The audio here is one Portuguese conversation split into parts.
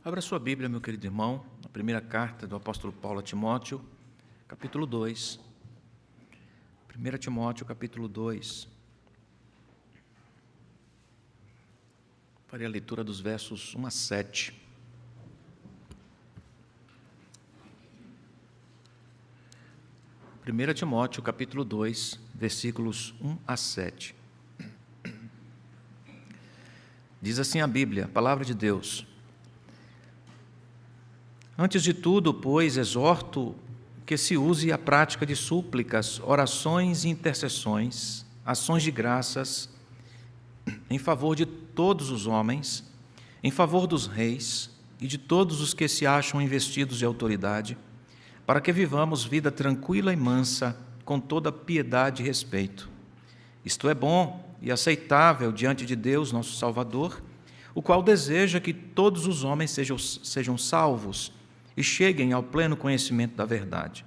Abra sua Bíblia, meu querido irmão, na primeira carta do apóstolo Paulo a Timóteo, capítulo 2. 1 Timóteo, capítulo 2. Farei a leitura dos versos 1 a 7. Primeira Timóteo, capítulo 2, versículos 1 a 7. Diz assim a Bíblia, a palavra de Deus: Antes de tudo, pois, exorto que se use a prática de súplicas, orações e intercessões, ações de graças, em favor de todos os homens, em favor dos reis e de todos os que se acham investidos de autoridade, para que vivamos vida tranquila e mansa, com toda piedade e respeito. Isto é bom e aceitável diante de Deus, nosso Salvador, o qual deseja que todos os homens sejam salvos e cheguem ao pleno conhecimento da verdade.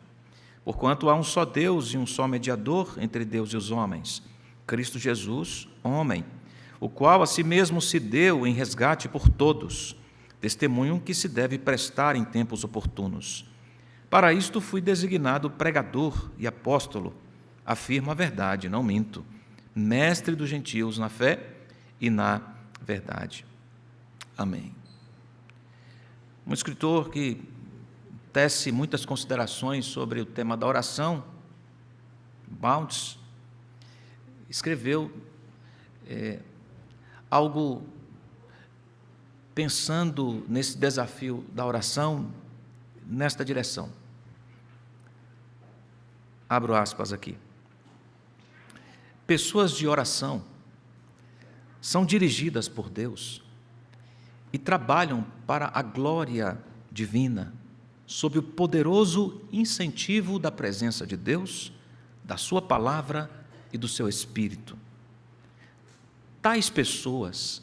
Porquanto há um só Deus e um só mediador entre Deus e os homens, Cristo Jesus, homem, o qual a si mesmo se deu em resgate por todos, testemunho que se deve prestar em tempos oportunos. Para isto fui designado pregador e apóstolo, afirmo a verdade, não minto, mestre dos gentios na fé e na verdade. Amém. Um escritor que tece muitas considerações sobre o tema da oração, Bounds, escreveu algo pensando nesse desafio da oração, nesta direção. Abro aspas aqui. Pessoas de oração são dirigidas por Deus e trabalham para a glória divina, sob o poderoso incentivo da presença de Deus, da sua palavra e do seu Espírito. Tais pessoas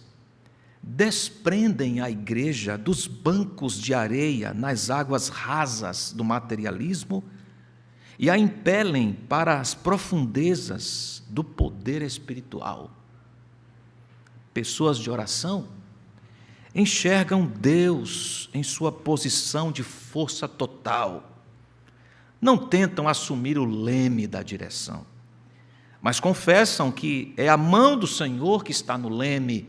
desprendem a igreja dos bancos de areia nas águas rasas do materialismo e a impelem para as profundezas do poder espiritual. Pessoas de oração enxergam Deus em sua posição de força total. Não tentam assumir o leme da direção, mas confessam que é a mão do Senhor que está no leme,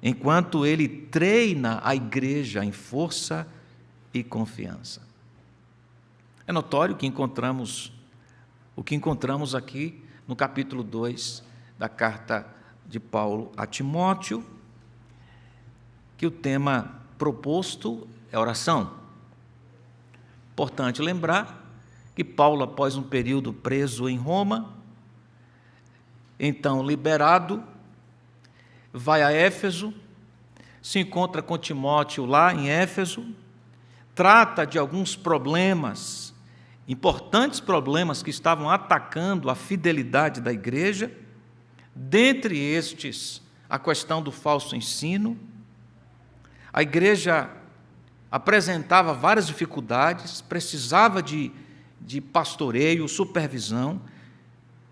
enquanto Ele treina a igreja em força e confiança. É notório que o que encontramos aqui no capítulo 2 da carta de Paulo a Timóteo, que o tema proposto é oração. Importante lembrar que Paulo, após um período preso em Roma, então liberado, vai a Éfeso, se encontra com Timóteo lá em Éfeso, trata de alguns problemas, importantes problemas que estavam atacando a fidelidade da igreja, dentre estes, a questão do falso ensino. A igreja apresentava várias dificuldades, precisava de pastoreio, supervisão.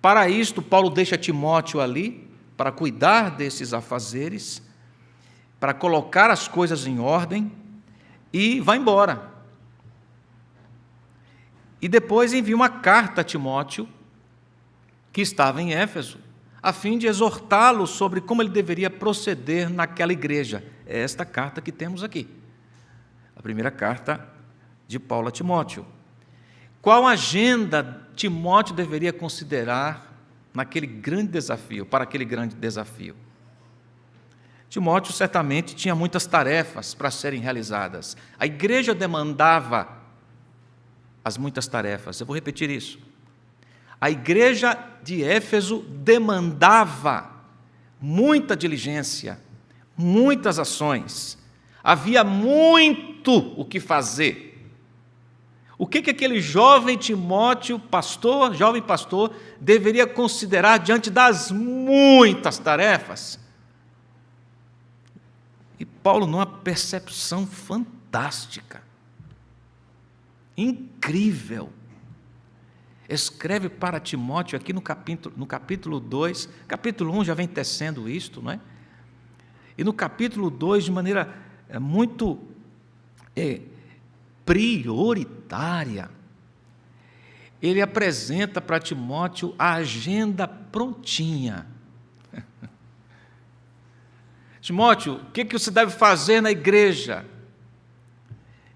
Para isto, Paulo deixa Timóteo ali, para cuidar desses afazeres, para colocar as coisas em ordem, e vai embora. E depois envia uma carta a Timóteo, que estava em Éfeso, a fim de exortá-lo sobre como ele deveria proceder naquela igreja. É esta carta que temos aqui, a primeira carta de Paulo a Timóteo. Qual agenda Timóteo deveria considerar naquele grande desafio, para aquele grande desafio? Timóteo certamente tinha muitas tarefas para serem realizadas. A igreja demandava as muitas tarefas. Eu vou repetir isso. A igreja de Éfeso demandava muita diligência, muitas ações. Havia muito o que fazer. O que aquele jovem Timóteo, jovem pastor, deveria considerar diante das muitas tarefas? E Paulo, numa percepção fantástica, incrível, escreve para Timóteo aqui no capítulo 2, capítulo 1 já vem tecendo isto, não é? E no capítulo 2, de maneira muito é prioritária. Ele apresenta para Timóteo a agenda prontinha. Timóteo, o que você deve fazer na igreja?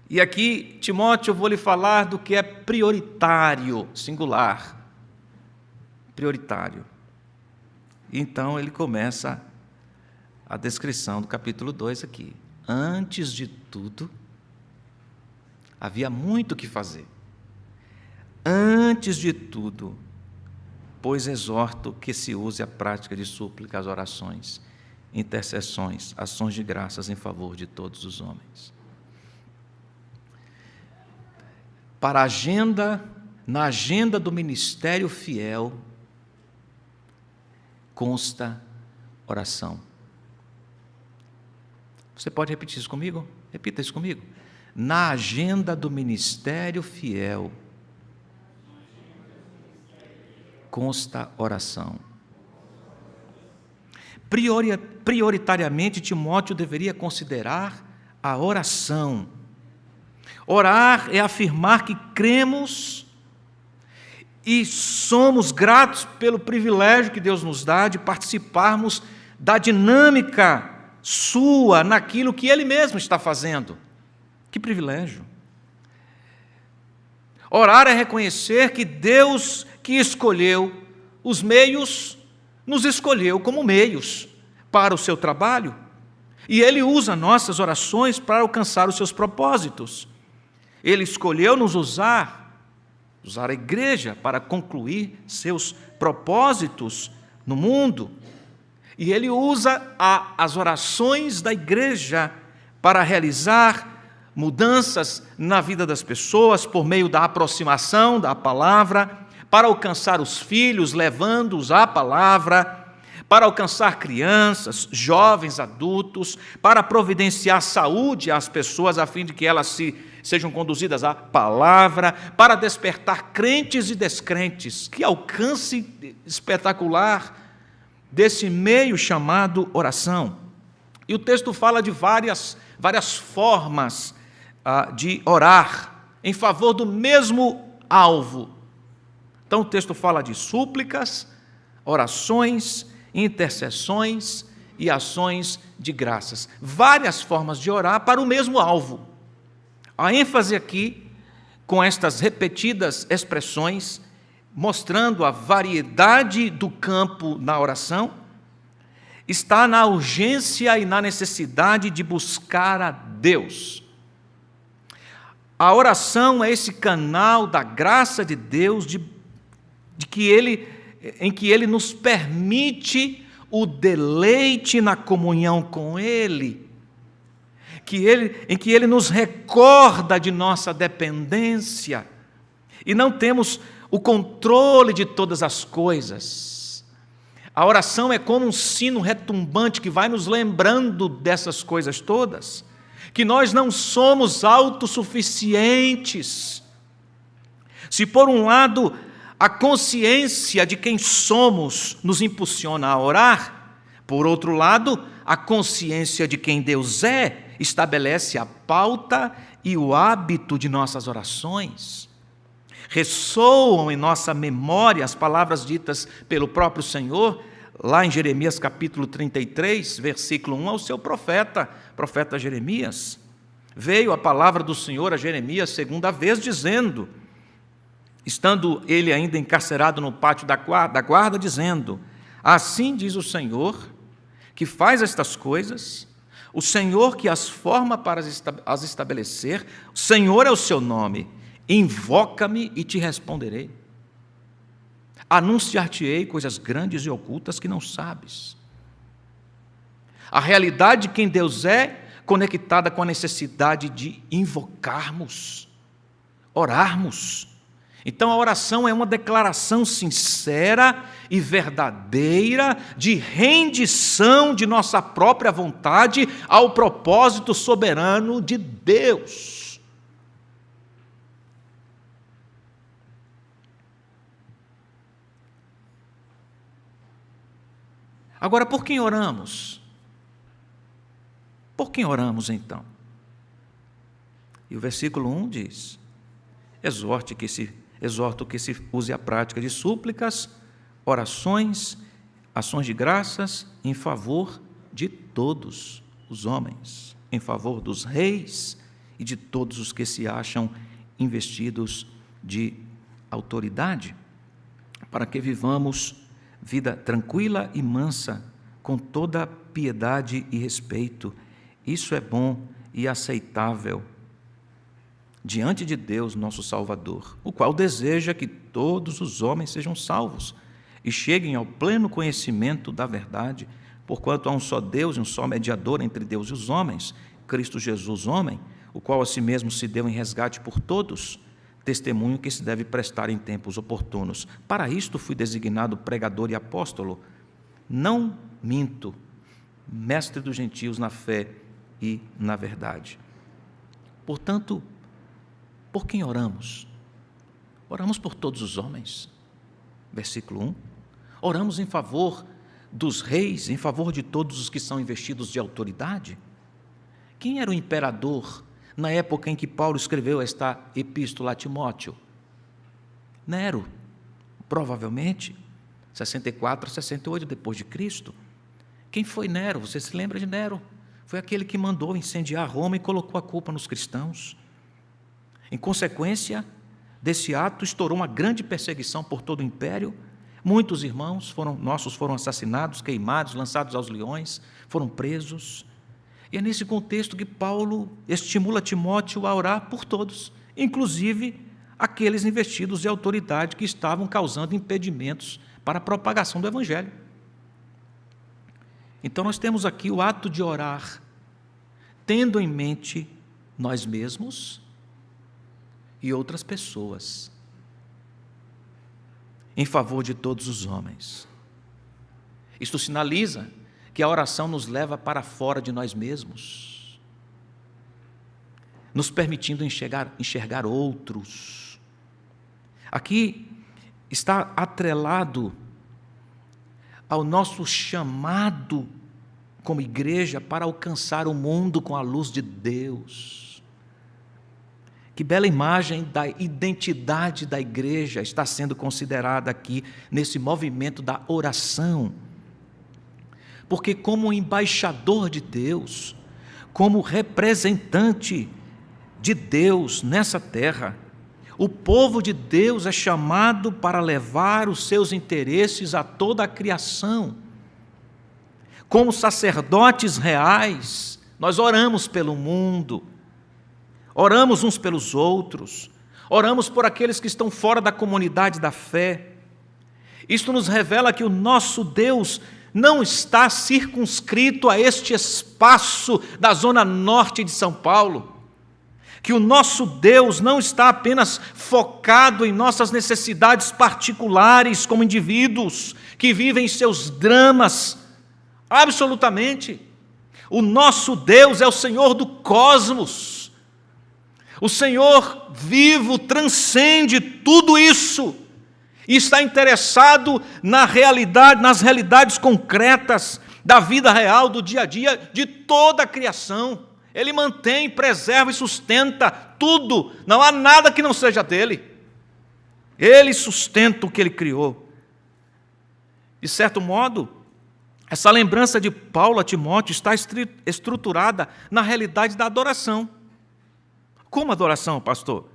E aqui, Timóteo, eu vou lhe falar do que é prioritário, singular. Prioritário. Então, ele começa a descrição do capítulo 2 aqui. Antes de tudo, havia muito o que fazer. Antes de tudo, pois exorto que se use a prática de súplicas, orações, intercessões, ações de graças em favor de todos os homens. Para a agenda, na agenda do ministério fiel, consta oração. Você pode repetir isso comigo? Repita isso comigo. Na agenda do ministério fiel, consta oração. Prioritariamente, Timóteo deveria considerar a oração. Orar é afirmar que cremos e somos gratos pelo privilégio que Deus nos dá de participarmos da dinâmica sua naquilo que Ele mesmo está fazendo. Que privilégio! Orar é reconhecer que Deus que escolheu os meios, nos escolheu como meios para o seu trabalho, e Ele usa nossas orações para alcançar os seus propósitos. Ele escolheu nos usar a igreja para concluir seus propósitos no mundo, e Ele usa as orações da igreja para realizar mudanças na vida das pessoas por meio da aproximação da palavra, para alcançar os filhos, levando-os à palavra, para alcançar crianças, jovens, adultos, para providenciar saúde às pessoas a fim de que elas sejam conduzidas à palavra, para despertar crentes e descrentes. Que alcance espetacular desse meio chamado oração. E o texto fala de várias formas de orar em favor do mesmo alvo. Então o texto fala de súplicas, orações, intercessões e ações de graças. Várias formas de orar para o mesmo alvo. A ênfase aqui, com estas repetidas expressões, mostrando a variedade do campo na oração, está na urgência e na necessidade de buscar a Deus. A oração é esse canal da graça de Deus, em que Ele nos permite o deleite na comunhão com Ele, em que Ele nos recorda de nossa dependência, e não temos o controle de todas as coisas. A oração é como um sino retumbante que vai nos lembrando dessas coisas todas, que nós não somos autossuficientes. Se por um lado a consciência de quem somos nos impulsiona a orar, por outro lado, a consciência de quem Deus é estabelece a pauta e o hábito de nossas orações. Ressoam em nossa memória as palavras ditas pelo próprio Senhor, lá em Jeremias capítulo 33, versículo 1, ao seu profeta Jeremias. Veio a palavra do Senhor a Jeremias segunda vez, dizendo, estando ele ainda encarcerado no pátio da guarda, dizendo, assim diz o Senhor, que faz estas coisas, o Senhor que as forma para as estabelecer, o Senhor é o seu nome, invoca-me e te responderei. Anunciar-te-ei coisas grandes e ocultas que não sabes. A realidade de quem Deus é, conectada com a necessidade de invocarmos, orarmos. Então a oração é uma declaração sincera e verdadeira de rendição de nossa própria vontade ao propósito soberano de Deus. Agora, por quem oramos? Por quem oramos, então? E o versículo 1 diz: exorto que se use a prática de súplicas, orações, ações de graças em favor de todos os homens, em favor dos reis e de todos os que se acham investidos de autoridade, para que vivamos vida tranquila e mansa, com toda piedade e respeito. Isso é bom e aceitável diante de Deus, nosso Salvador, o qual deseja que todos os homens sejam salvos e cheguem ao pleno conhecimento da verdade, porquanto há um só Deus e um só mediador entre Deus e os homens, Cristo Jesus, homem, o qual a si mesmo se deu em resgate por todos, testemunho que se deve prestar em tempos oportunos. Para isto fui designado pregador e apóstolo. Não minto, mestre dos gentios na fé e na verdade. Portanto, por quem oramos? Oramos por todos os homens. Versículo 1. Oramos em favor dos reis, em favor de todos os que são investidos de autoridade. Quem era o imperador na época em que Paulo escreveu esta epístola a Timóteo? Nero, provavelmente, 64 a 68 depois de Cristo. Quem foi Nero? Você se lembra de Nero? Foi aquele que mandou incendiar Roma e colocou a culpa nos cristãos. Em consequência desse ato, estourou uma grande perseguição por todo o império. Muitos irmãos nossos foram assassinados, queimados, lançados aos leões, foram presos. E é nesse contexto que Paulo estimula Timóteo a orar por todos, inclusive aqueles investidos de autoridade que estavam causando impedimentos para a propagação do Evangelho. Então nós temos aqui o ato de orar, tendo em mente nós mesmos e outras pessoas, em favor de todos os homens. Isto sinaliza que a oração nos leva para fora de nós mesmos, nos permitindo enxergar outros. Aqui está atrelado ao nosso chamado como igreja para alcançar o mundo com a luz de Deus. Que bela imagem da identidade da igreja está sendo considerada aqui nesse movimento da oração. Porque como embaixador de Deus, como representante de Deus nessa terra, o povo de Deus é chamado para levar os seus interesses a toda a criação. Como sacerdotes reais, nós oramos pelo mundo, oramos uns pelos outros, oramos por aqueles que estão fora da comunidade da fé. Isto nos revela que o nosso Deus não está circunscrito a este espaço da zona norte de São Paulo, que o nosso Deus não está apenas focado em nossas necessidades particulares como indivíduos que vivem seus dramas. Absolutamente. O nosso Deus é o Senhor do cosmos. O Senhor vivo transcende tudo isso e está interessado nas realidades concretas da vida real, do dia a dia, de toda a criação. Ele mantém, preserva e sustenta tudo. Não há nada que não seja dele. Ele sustenta o que ele criou. De certo modo, essa lembrança de Paulo a Timóteo está estruturada na realidade da adoração. Como adoração, pastor?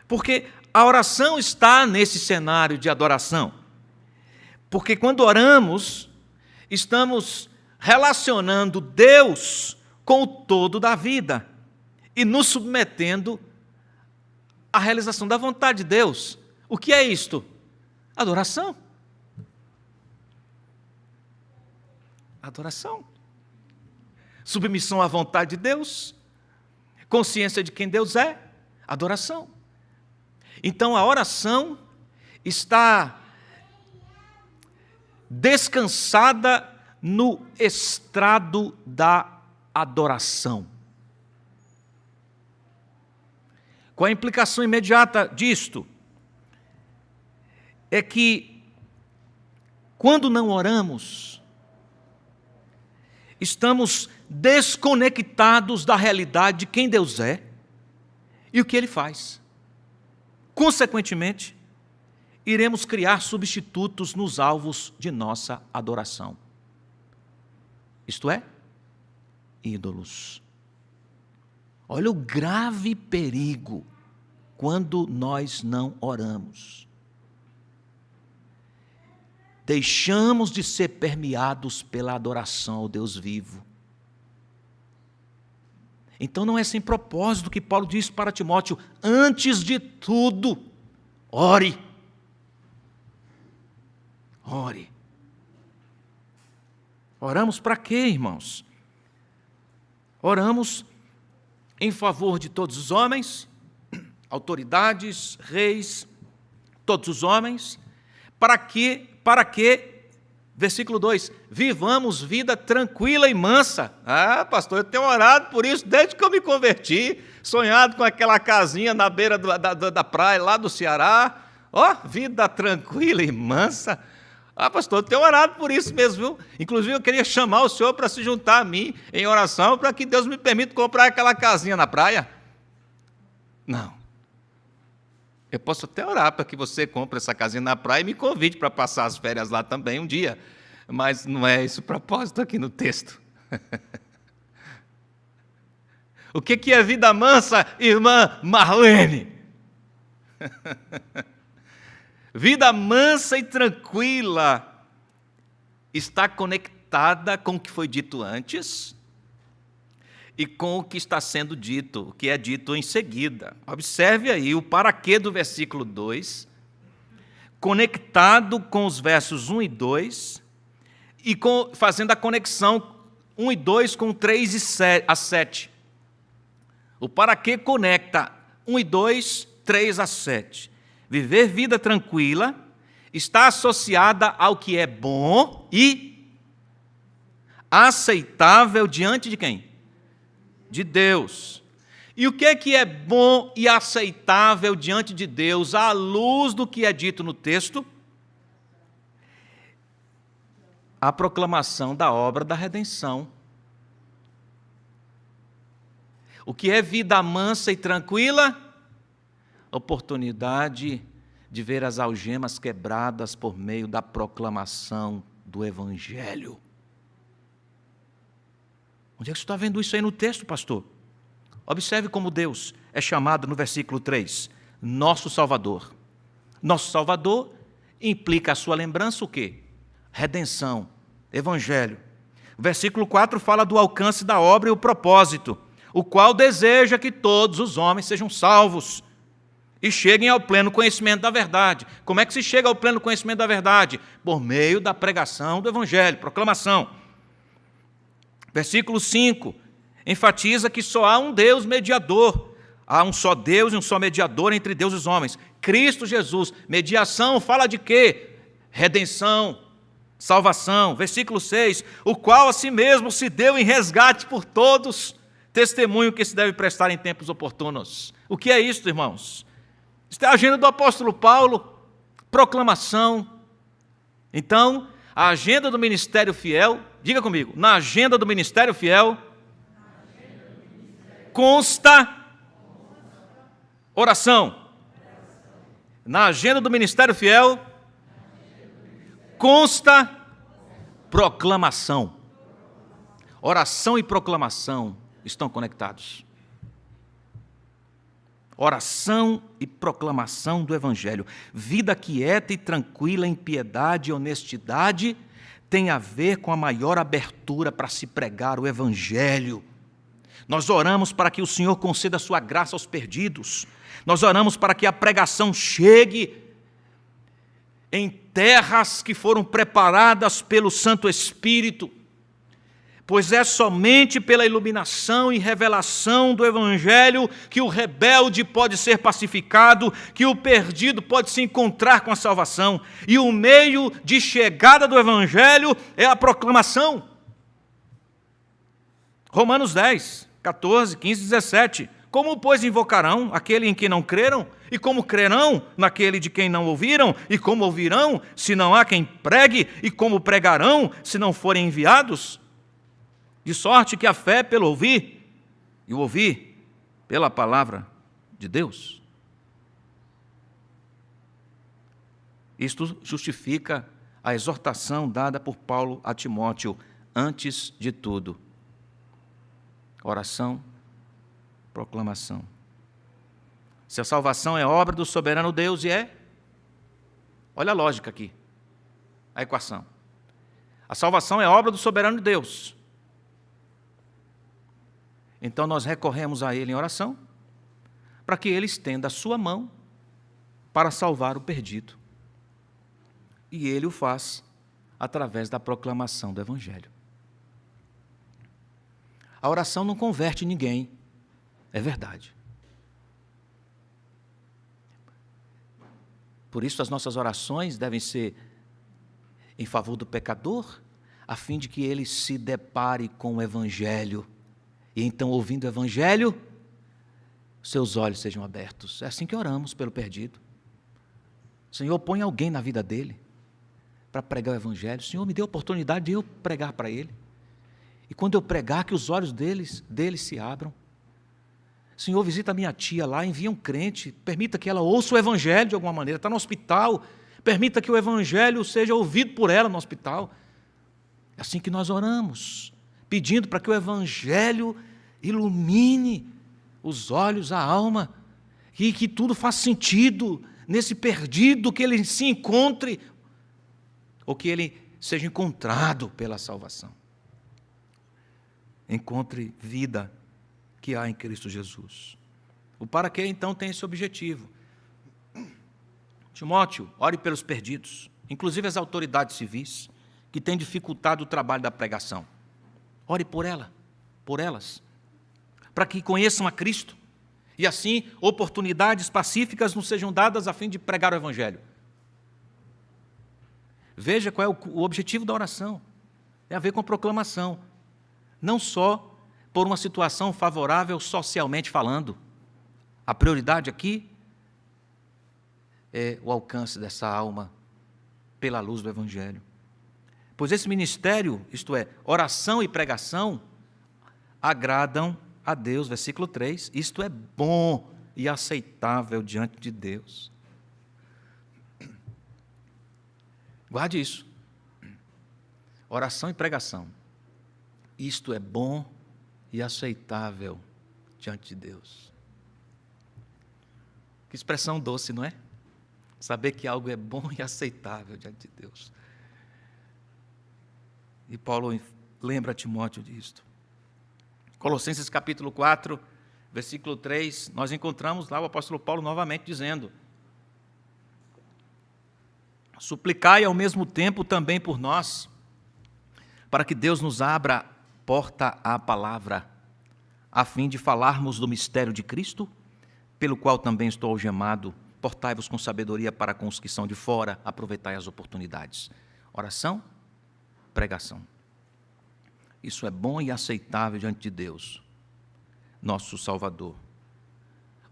Porque a oração está nesse cenário de adoração. Porque quando oramos, estamos relacionando Deus com o todo da vida e nos submetendo à realização da vontade de Deus. O que é isto? Adoração. Adoração. Submissão à vontade de Deus, consciência de quem Deus é, adoração. Então a oração está descansada no estrado da adoração. Qual a implicação imediata disto? É que, quando não oramos, estamos desconectados da realidade de quem Deus é, E o que ele faz? Consequentemente, iremos criar substitutos nos alvos de nossa adoração. Isto é, ídolos. Olha o grave perigo quando nós não oramos. Deixamos de ser permeados pela adoração ao Deus vivo. Então não é sem propósito que Paulo diz para Timóteo: antes de tudo, ore. Ore. Oramos para quê, irmãos? Oramos em favor de todos os homens, autoridades, reis, todos os homens, para que, versículo 2, vivamos vida tranquila e mansa. Ah, pastor, eu tenho orado por isso desde que eu me converti, sonhado com aquela casinha na beira da praia lá do Ceará. Ó, vida tranquila e mansa. Ah, pastor, eu tenho orado por isso mesmo, viu? Inclusive, eu queria chamar o senhor para se juntar a mim em oração, para que Deus me permita comprar aquela casinha na praia. Não. Eu posso até orar para que você compre essa casinha na praia e me convide para passar as férias lá também um dia. Mas não é esse o propósito aqui no texto. O que é vida mansa, irmã Marlene? Vida mansa e tranquila está conectada com o que foi dito antes e com o que está sendo dito, o que é dito em seguida. Observe aí o para quê do versículo 2, conectado com os versos 1 e 2, e fazendo a conexão 1 e 2 com 3 a 7. O para quê conecta 1 e 2, 3 a 7. Viver vida tranquila está associada ao que é bom e aceitável diante de quem? De Deus. E o que é bom e aceitável diante de Deus, à luz do que é dito no texto? A proclamação da obra da redenção. O que é vida mansa e tranquila? Oportunidade de ver as algemas quebradas por meio da proclamação do Evangelho. Onde é que você está vendo isso aí no texto, pastor? Observe como Deus é chamado no versículo 3, nosso Salvador. Nosso Salvador implica a sua lembrança o quê? Redenção, Evangelho. O versículo 4 fala do alcance da obra e o propósito, o qual deseja que todos os homens sejam salvos e cheguem ao pleno conhecimento da verdade. Como é que se chega ao pleno conhecimento da verdade? Por meio da pregação do Evangelho, proclamação. Versículo 5, enfatiza que só há um Deus mediador. Há um só Deus e um só mediador entre Deus e os homens. Cristo Jesus. Mediação fala de quê? Redenção, salvação. Versículo 6, o qual a si mesmo se deu em resgate por todos, testemunho que se deve prestar em tempos oportunos. O que é isso, irmãos? Isso é a agenda do apóstolo Paulo, proclamação. Então, a agenda do ministério fiel, diga comigo, na agenda do ministério fiel, consta oração. Na agenda do ministério fiel, consta proclamação. Oração e proclamação estão conectados. Oração e proclamação do Evangelho. Vida quieta e tranquila em piedade e honestidade tem a ver com a maior abertura para se pregar o Evangelho. Nós oramos para que o Senhor conceda a sua graça aos perdidos. Nós oramos para que a pregação chegue em terras que foram preparadas pelo Santo Espírito, pois é somente pela iluminação e revelação do Evangelho que o rebelde pode ser pacificado, que o perdido pode se encontrar com a salvação. E o meio de chegada do Evangelho é a proclamação. Romanos 10, 14, 15, 17. Como, pois, invocarão aquele em quem não creram? E como crerão naquele de quem não ouviram? E como ouvirão, se não há quem pregue? E como pregarão, se não forem enviados? De sorte que a fé é pelo ouvir, e o ouvir pela palavra de Deus. Isto justifica a exortação dada por Paulo a Timóteo, antes de tudo. Oração, proclamação. Se a salvação é obra do soberano Deus, olha a lógica aqui, a equação. A salvação é obra do soberano Deus. Então nós recorremos a Ele em oração, para que Ele estenda a sua mão para salvar o perdido. E Ele o faz através da proclamação do Evangelho. A oração não converte ninguém, é verdade. Por isso as nossas orações devem ser em favor do pecador, a fim de que ele se depare com o Evangelho. E então, ouvindo o Evangelho, seus olhos sejam abertos. É assim que oramos pelo perdido. Senhor, põe alguém na vida dele para pregar o Evangelho. Senhor, me dê a oportunidade de eu pregar para ele. E quando eu pregar, que os olhos deles se abram. Senhor, visita a minha tia lá, envia um crente, permita que ela ouça o Evangelho de alguma maneira. Está no hospital, permita que o Evangelho seja ouvido por ela no hospital. É assim que nós oramos, pedindo para que o Evangelho ilumine os olhos, a alma, e que tudo faça sentido nesse perdido, que ele se encontre, ou que ele seja encontrado pela salvação. Encontre vida que há em Cristo Jesus. O para quê, então, tem esse objetivo. Timóteo, ore pelos perdidos, inclusive as autoridades civis, que têm dificultado o trabalho da pregação. Ore por elas, para que conheçam a Cristo, e assim oportunidades pacíficas nos sejam dadas a fim de pregar o Evangelho. Veja qual é o objetivo da oração. Tem a ver com a proclamação. Não só por uma situação favorável socialmente falando. A prioridade aqui é o alcance dessa alma pela luz do Evangelho. Pois esse ministério, isto é, oração e pregação, agradam a Deus, versículo 3, isto é bom e aceitável diante de Deus. Guarde isso. Oração e pregação. Isto é bom e aceitável diante de Deus. Que expressão doce, não é? Saber que algo é bom e aceitável diante de Deus. E Paulo lembra Timóteo disto. Colossenses capítulo 4, versículo 3, nós encontramos lá o apóstolo Paulo novamente dizendo: suplicai ao mesmo tempo também por nós, para que Deus nos abra porta à palavra, a fim de falarmos do mistério de Cristo, pelo qual também estou algemado. Portai-vos com sabedoria para com os que são de fora, aproveitai as oportunidades. Oração, pregação. Isso é bom e aceitável diante de Deus, nosso Salvador,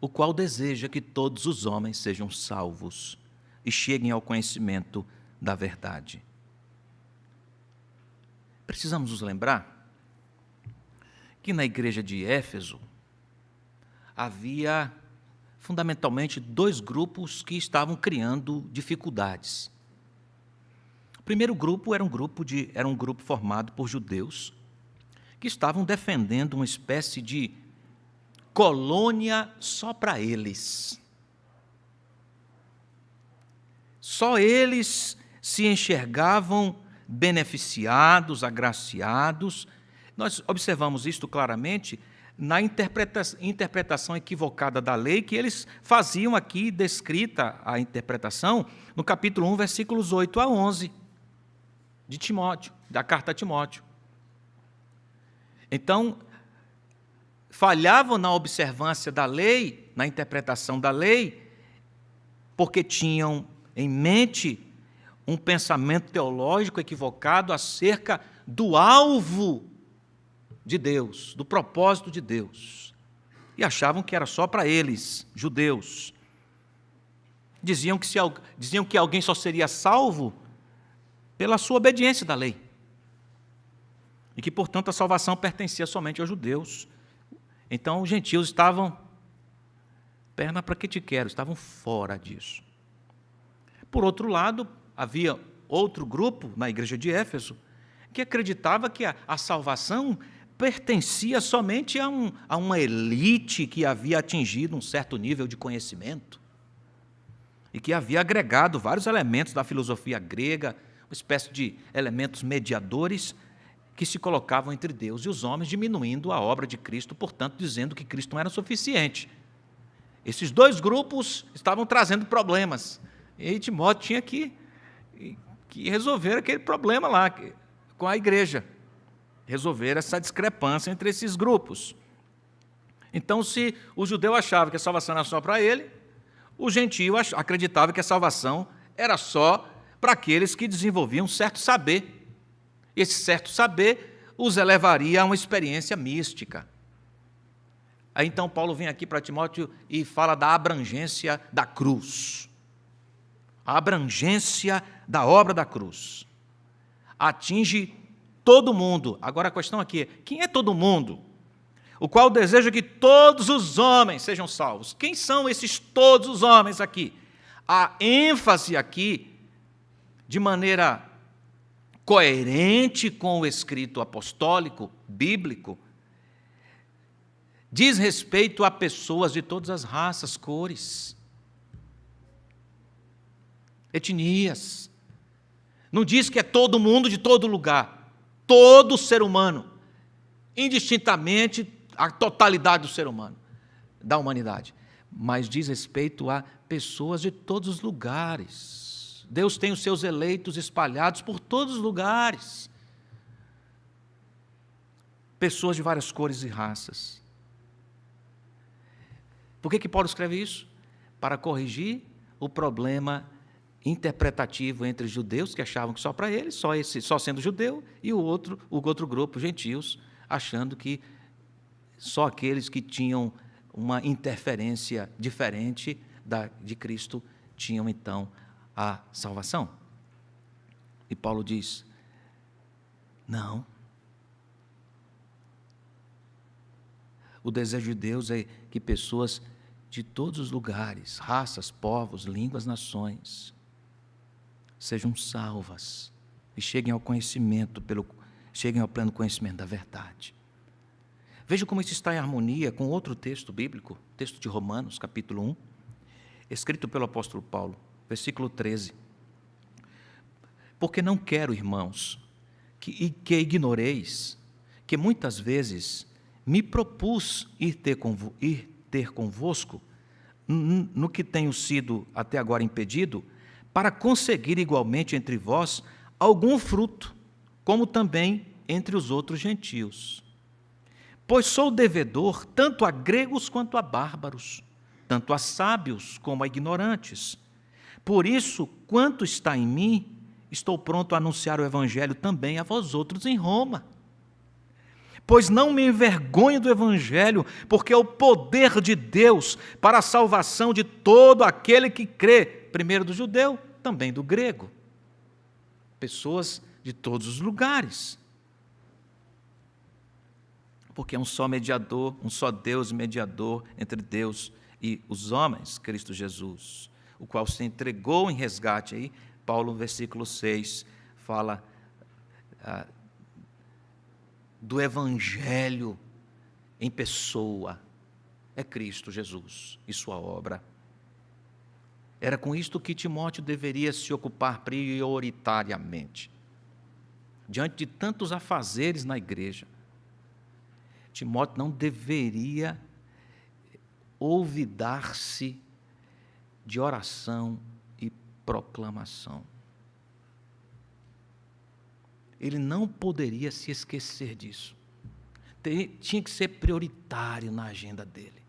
o qual deseja que todos os homens sejam salvos e cheguem ao conhecimento da verdade. Precisamos nos lembrar que na igreja de Éfeso havia fundamentalmente dois grupos que estavam criando dificuldades. O primeiro grupo era um grupo formado por judeus que estavam defendendo uma espécie de colônia só para eles. Só eles se enxergavam beneficiados, agraciados. Nós observamos isto claramente na interpretação equivocada da lei que eles faziam aqui, descrita a interpretação, no capítulo 1, versículos 8 a 11, de Timóteo, da carta a Timóteo. Então, falhavam na observância da lei, na interpretação da lei, porque tinham em mente um pensamento teológico equivocado acerca do alvo de Deus, do propósito de Deus. E achavam que era só para eles, judeus. Diziam que alguém só seria salvo pela sua obediência da lei. E que, portanto, a salvação pertencia somente aos judeus. Então, os gentios estavam perna, para que te quero? Estavam fora disso. Por outro lado, havia outro grupo na igreja de Éfeso que acreditava que a salvação pertencia somente a uma elite que havia atingido um certo nível de conhecimento e que havia agregado vários elementos da filosofia grega, uma espécie de elementos mediadores que se colocavam entre Deus e os homens, diminuindo a obra de Cristo, portanto, dizendo que Cristo não era suficiente. Esses dois grupos estavam trazendo problemas, e Timóteo tinha que resolver aquele problema lá com a igreja, resolver essa discrepância entre esses grupos. Então, se o judeu achava que a salvação era só para ele, o gentio acreditava que a salvação era só para aqueles que desenvolviam um certo saber. Esse certo saber os elevaria a uma experiência mística. Aí então Paulo vem aqui para Timóteo e fala da abrangência da cruz. A abrangência da obra da cruz atinge todo mundo. Agora a questão aqui é, quem é todo mundo? O qual deseja que todos os homens sejam salvos. Quem são esses todos os homens aqui? A ênfase aqui, de maneira coerente com o escrito apostólico, bíblico, diz respeito a pessoas de todas as raças, cores, etnias. Não diz que é todo mundo de todo lugar, todo ser humano, indistintamente a totalidade do ser humano, da humanidade, mas diz respeito a pessoas de todos os lugares. Deus tem os seus eleitos espalhados por todos os lugares, pessoas de várias cores e raças. Por que Paulo escreve isso? Para corrigir o problema interpretativo entre judeus, que achavam que só para eles, só sendo judeu, e o outro grupo, gentios, achando que só aqueles que tinham uma interferência diferente de Cristo tinham, então, a salvação. E Paulo diz, não. O desejo de Deus é que pessoas de todos os lugares, raças, povos, línguas, nações, sejam salvas e cheguem ao pleno conhecimento da verdade. Veja como isso está em harmonia com outro texto bíblico, texto de Romanos, capítulo 1, escrito pelo apóstolo Paulo, versículo 13. Porque não quero, irmãos, que ignoreis que muitas vezes me propus ir ter convosco, no que tenho sido até agora impedido, para conseguir igualmente entre vós algum fruto, como também entre os outros gentios. Pois sou devedor tanto a gregos quanto a bárbaros, tanto a sábios como a ignorantes. Por isso, quanto está em mim, estou pronto a anunciar o evangelho também a vós outros em Roma. Pois não me envergonho do evangelho, porque é o poder de Deus para a salvação de todo aquele que crê, primeiro do judeu, também do grego. Pessoas de todos os lugares. Porque é um só mediador, um só Deus mediador entre Deus e os homens, Cristo Jesus, o qual se entregou em resgate. Aí, Paulo, no versículo 6, fala do evangelho em pessoa, é Cristo Jesus e sua obra. Era com isto que Timóteo deveria se ocupar prioritariamente. Diante de tantos afazeres na igreja, Timóteo não deveria olvidar-se de oração e proclamação. Ele não poderia se esquecer disso. Tinha que ser prioritário na agenda dele.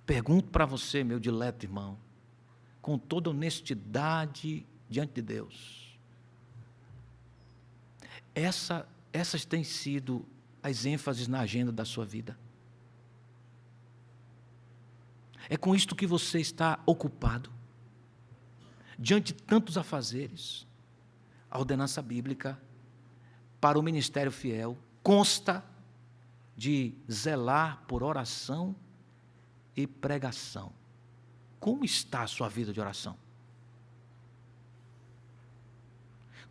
Pergunto para você, meu dileto irmão, com toda honestidade diante de Deus, essas têm sido as ênfases na agenda da sua vida? É com isto que você está ocupado? Diante de tantos afazeres, a ordenança bíblica para o ministério fiel consta de zelar por oração e pregação. Como está a sua vida de oração?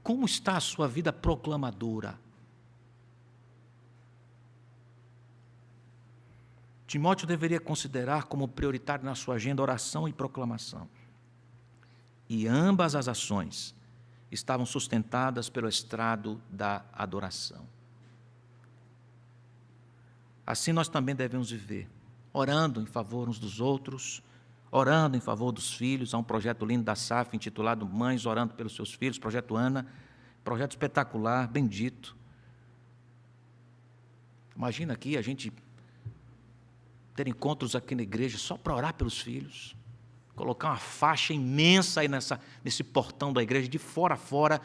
Como está a sua vida proclamadora? Timóteo deveria considerar como prioritário na sua agenda oração e proclamação. E ambas as ações estavam sustentadas pelo estrado da adoração. Assim nós também devemos viver, orando em favor uns dos outros, orando em favor dos filhos. Há um projeto lindo da SAF intitulado Mães Orando pelos Seus Filhos, projeto Ana, projeto espetacular, bendito. Imagina aqui a gente ter encontros aqui na igreja só para orar pelos filhos, colocar uma faixa imensa aí nesse portão da igreja, de fora a fora,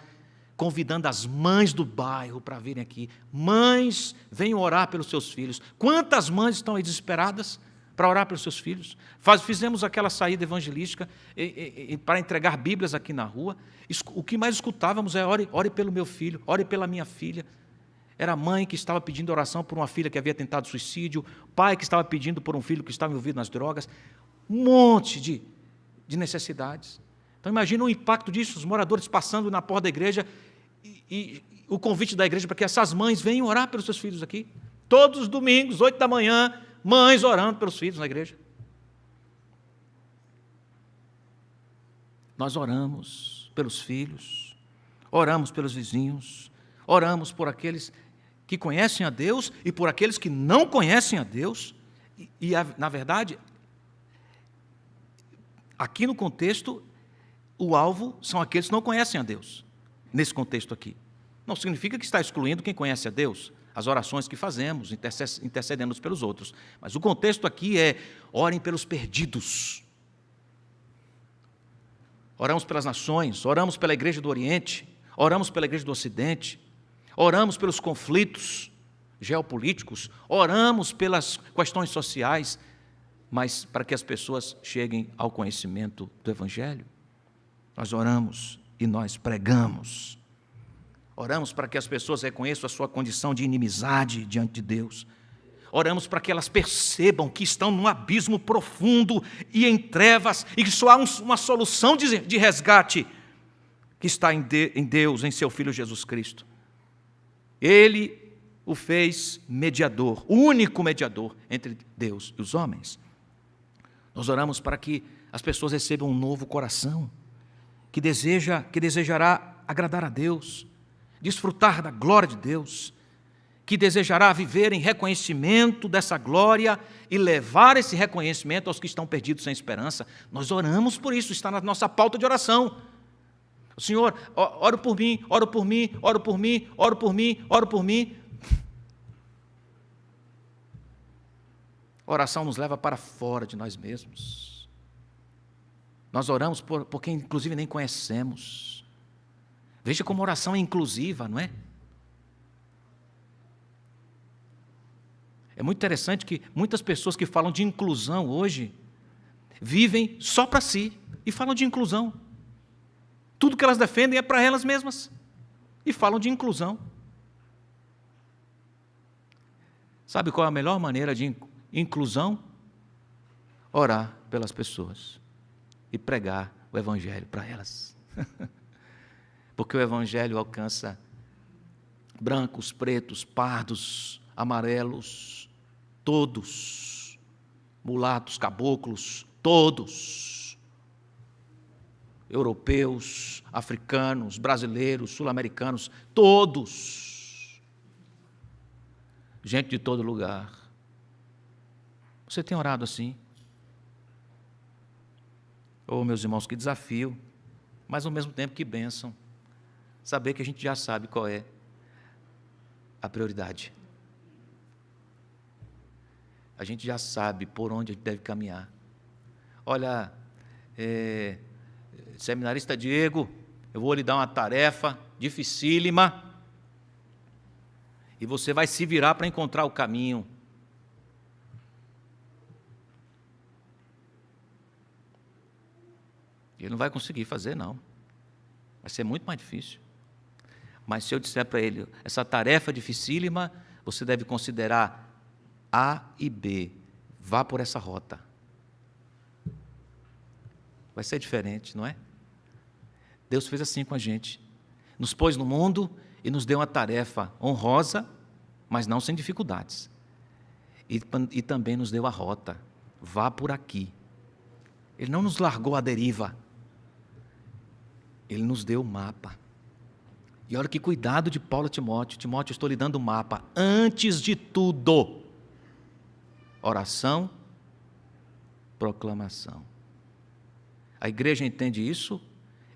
convidando as mães do bairro para virem aqui. Mães, venham orar pelos seus filhos. Quantas mães estão aí desesperadas para orar pelos seus filhos? Fizemos aquela saída evangelística para entregar Bíblias aqui na rua. O que mais escutávamos é: ore pelo meu filho, ore pela minha filha. Era a mãe que estava pedindo oração por uma filha que havia tentado suicídio, pai que estava pedindo por um filho que estava envolvido nas drogas. Um monte de necessidades. Então imagina o impacto disso, os moradores passando na porta da igreja e o convite da igreja para que essas mães venham orar pelos seus filhos aqui. Todos os domingos, 8 da manhã, mães orando pelos filhos na igreja. Nós oramos pelos filhos, oramos pelos vizinhos, oramos por aqueles que conhecem a Deus e por aqueles que não conhecem a Deus. Na verdade, aqui no contexto, o alvo são aqueles que não conhecem a Deus. Nesse contexto aqui. Não significa que está excluindo quem conhece a Deus, as orações que fazemos, intercedendo pelos outros. Mas o contexto aqui é: orem pelos perdidos. Oramos pelas nações, oramos pela igreja do Oriente, oramos pela igreja do Ocidente, oramos pelos conflitos geopolíticos, oramos pelas questões sociais, mas para que as pessoas cheguem ao conhecimento do Evangelho. Nós oramos e nós pregamos. Oramos para que as pessoas reconheçam a sua condição de inimizade diante de Deus. Oramos para que elas percebam que estão num abismo profundo e em trevas, e que só há uma solução de resgate, que está em Deus, em seu Filho Jesus Cristo. Ele o fez mediador, o único mediador entre Deus e os homens. Nós oramos para que as pessoas recebam um novo coração, que desejará agradar a Deus, desfrutar da glória de Deus, que desejará viver em reconhecimento dessa glória e levar esse reconhecimento aos que estão perdidos sem esperança. Nós oramos por isso, está na nossa pauta de oração. O Senhor, oro por mim, oro por mim, oro por mim, oro por mim, oro por mim. A oração nos leva para fora de nós mesmos. Nós oramos por quem, inclusive, nem conhecemos. Veja como a oração é inclusiva, não é? É muito interessante que muitas pessoas que falam de inclusão hoje vivem só para si e falam de inclusão. Tudo que elas defendem é para elas mesmas e falam de inclusão. Sabe qual é a melhor maneira de inclusão? Orar pelas pessoas e pregar o Evangelho para elas. Porque o Evangelho alcança brancos, pretos, pardos, amarelos, todos, mulatos, caboclos, todos, europeus, africanos, brasileiros, sul-americanos, todos, gente de todo lugar. Você tem orado assim? Oh, meus irmãos, que desafio, mas ao mesmo tempo que bênção, saber que a gente já sabe qual é a prioridade. A gente já sabe por onde a gente deve caminhar. Olha, seminarista Diego, eu vou lhe dar uma tarefa dificílima e você vai se virar para encontrar o caminho. Ele não vai conseguir fazer, não. Vai ser muito mais difícil. Mas se eu disser para ele, essa tarefa dificílima, você deve considerar A e B. Vá por essa rota. vai ser diferente, não é? Deus fez assim com a gente. Nos pôs no mundo e nos deu uma tarefa honrosa, mas não sem dificuldades. E também nos deu a rota. Vá por aqui. Ele não nos largou à deriva. Ele nos deu o mapa. E olha que cuidado de Paulo a Timóteo. Timóteo, eu estou lhe dando o mapa. Antes de tudo, oração, proclamação. A igreja entende isso,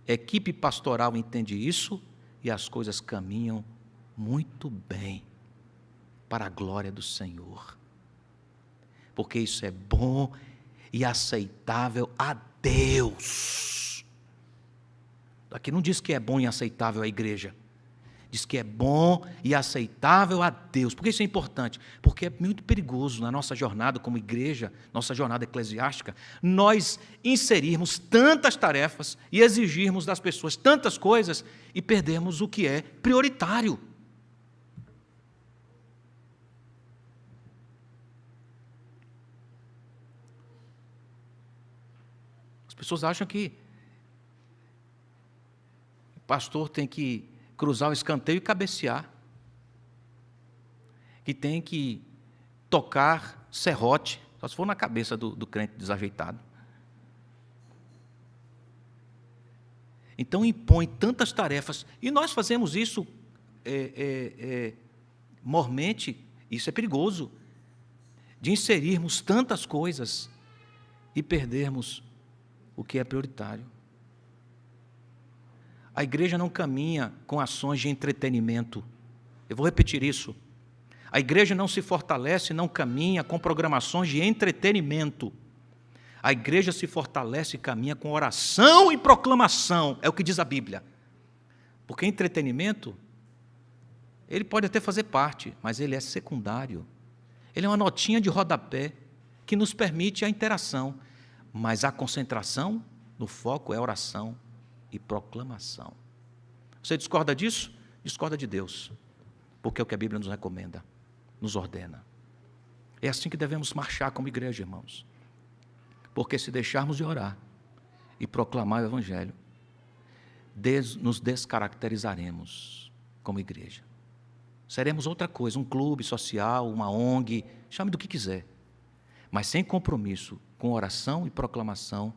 a equipe pastoral entende isso, e as coisas caminham muito bem para a glória do Senhor. Porque isso é bom e aceitável a Deus. Aqui não diz que é bom e aceitável à igreja. Diz que é bom e aceitável a Deus. Por que isso é importante? Porque é muito perigoso na nossa jornada como igreja, nossa jornada eclesiástica, nós inserirmos tantas tarefas e exigirmos das pessoas tantas coisas e perdermos o que é prioritário. As pessoas acham que o pastor tem que cruzar o escanteio e cabecear, que tem que tocar serrote, só se for na cabeça do crente desajeitado. Então impõe tantas tarefas, e nós fazemos isso mormente, isso é perigoso, de inserirmos tantas coisas e perdermos o que é prioritário. A igreja não caminha com ações de entretenimento. Eu vou repetir isso. A igreja não se fortalece, não caminha com programações de entretenimento. A igreja se fortalece e caminha com oração e proclamação, é o que diz a Bíblia. Porque entretenimento, ele pode até fazer parte, mas ele é secundário. Ele é uma notinha de rodapé que nos permite a interação, mas a concentração no foco é oração e proclamação. Você discorda disso? Discorda de Deus, porque é o que a Bíblia nos recomenda, nos ordena. É assim que devemos marchar como igreja, irmãos. Porque se deixarmos de orar e proclamar o Evangelho, nos descaracterizaremos como igreja. Seremos outra coisa, um clube social, uma ONG, chame do que quiser. Mas sem compromisso com oração e proclamação,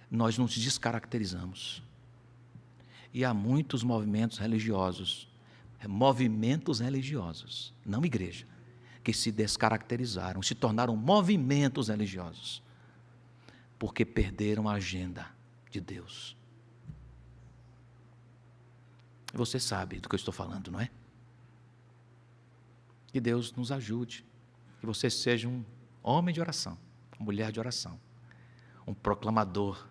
nós nos descaracterizamos. E há muitos movimentos religiosos, não igreja, que se descaracterizaram, se tornaram movimentos religiosos, porque perderam a agenda de Deus. Você sabe do que eu estou falando, não é? Que Deus nos ajude, que você seja um homem de oração, uma mulher de oração, um proclamador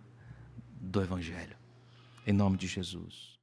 do Evangelho. Em nome de Jesus.